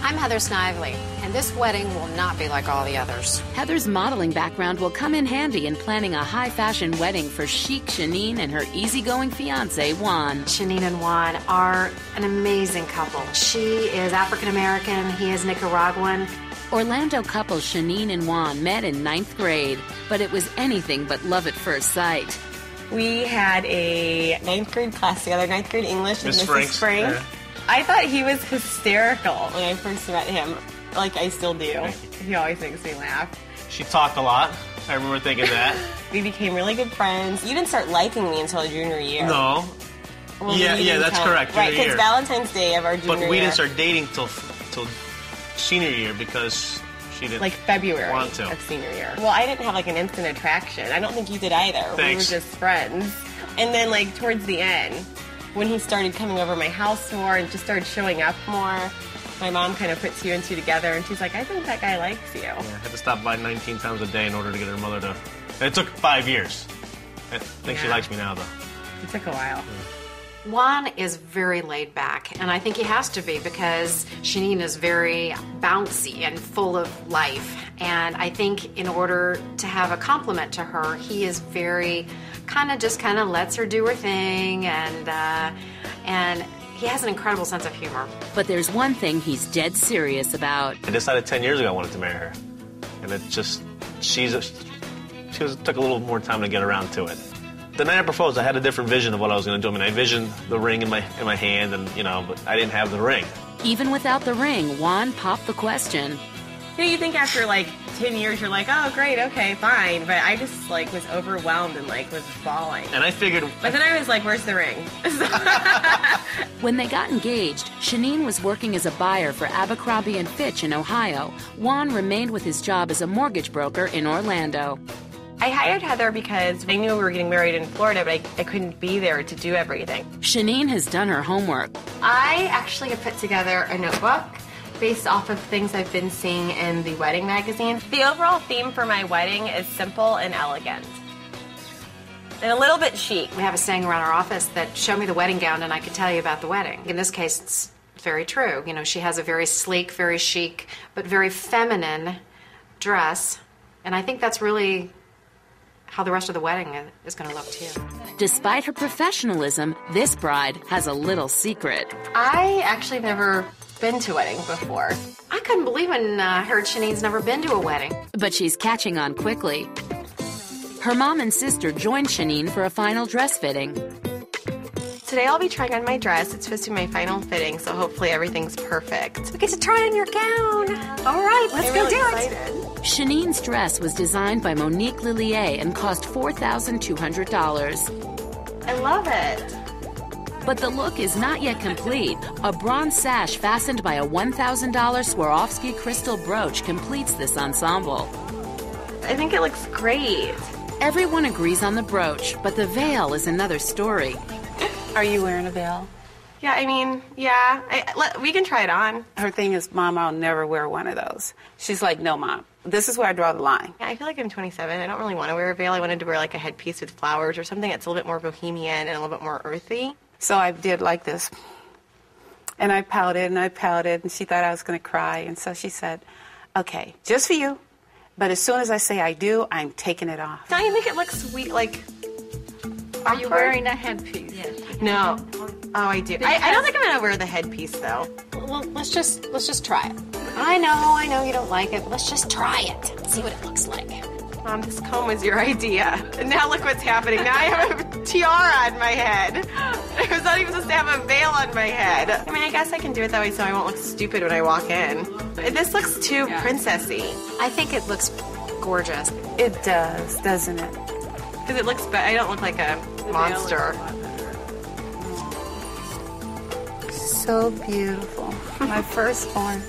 I'm Heather Snively, and this wedding will not be like all the others. Heather's modeling background will come in handy in planning a high-fashion wedding for chic Chenenne and her easygoing fiancé, Juan. Chenenne and Juan are an amazing couple. She is African-American, he is Nicaraguan. Orlando couple Chenenne and Juan met in 9th grade, but it was anything but love at first sight. We had a 9th grade class together, 9th grade English with Mrs. Spring. Yeah. I thought he was hysterical when I first met him. Like, I still do. He always makes me laugh. She talked a lot. I remember thinking that. We became really good friends. You didn't start liking me until junior year. No. Well, yeah, that's correct. Right, because Valentine's Day of our junior year. But we didn't start dating till senior year because she didn't like February want to. Of senior year. Well, I didn't have like an instant attraction. I don't think you did either. Thanks. We were just friends. And then like towards the end, when he started coming over my house more and just started showing up more, my mom kind of put two and two together, and she's like, I think that guy likes you. Yeah, I had to stop by 19 times a day in order to get her mother to... And it took 5 years. I think she likes me now, though. It took a while. Yeah. Juan is very laid back, and I think he has to be because Chenenne is very bouncy and full of life. And I think in order to have a compliment to her, he is very kind of lets her do her thing, and he has an incredible sense of humor. But there's one thing he's dead serious about. I decided 10 years ago I wanted to marry her. And it just, she took a little more time to get around to it. The night I proposed, I had a different vision of what I was going to do. I mean, I envisioned the ring in my hand, and but I didn't have the ring. Even without the ring, Juan popped the question. You think after like 10 years, you're like, oh, great, okay, fine. But I just like was overwhelmed and like was bawling. And I figured... But then I was like, where's the ring? When they got engaged, Chenenne was working as a buyer for Abercrombie & Fitch in Ohio. Juan remained with his job as a mortgage broker in Orlando. I hired Heather because I knew we were getting married in Florida, but I couldn't be there to do everything. Chenenne has done her homework. I actually have put together a notebook based off of things I've been seeing in the wedding magazine. The overall theme for my wedding is simple and elegant. And a little bit chic. We have a saying around our office that show me the wedding gown and I could tell you about the wedding. In this case, it's very true. She has a very sleek, very chic, but very feminine dress. And I think that's really how the rest of the wedding is going to look too. Despite her professionalism, this bride has a little secret. I actually never been to a wedding before. I couldn't believe when I heard Chenenne's never been to a wedding. But she's catching on quickly. Her mom and sister joined Chenenne for a final dress fitting. Today I'll be trying on my dress. It's supposed to be my final fitting, so hopefully everything's perfect. We get to try on your gown. All right, let's go do it. Chenenne's dress was designed by Monique Lhuillier and cost $4,200. I love it. But the look is not yet complete. A bronze sash fastened by a $1,000 Swarovski crystal brooch completes this ensemble. I think it looks great. Everyone agrees on the brooch, but the veil is another story. Are you wearing a veil? Yeah, I mean, yeah. We can try it on. Her thing is, Mom, I'll never wear one of those. She's like, no, Mom. This is where I draw the line. Yeah, I feel like I'm 27. I don't really want to wear a veil. I wanted to wear like a headpiece with flowers or something that's a little bit more bohemian and a little bit more earthy. So I did like this. And I pouted, and she thought I was going to cry. And so she said, okay, just for you. But as soon as I say I do, I'm taking it off. Don't you think it looks sweet, like... Are you wearing a headpiece? Yes. No. Oh, I do. I don't think I'm going to wear the headpiece, though. Well, let's just try it. I know you don't like it, but let's just try it. See what it looks like. Mom, this comb was your idea. And now look what's happening. Now I have a tiara on my head. I was not even supposed to have a veil on my head. I mean, I guess I can do it that way so I won't look stupid when I walk in. This looks too princessy. I think it looks gorgeous. It does, doesn't it? Because it looks, I don't look like a monster. So beautiful. My firstborn.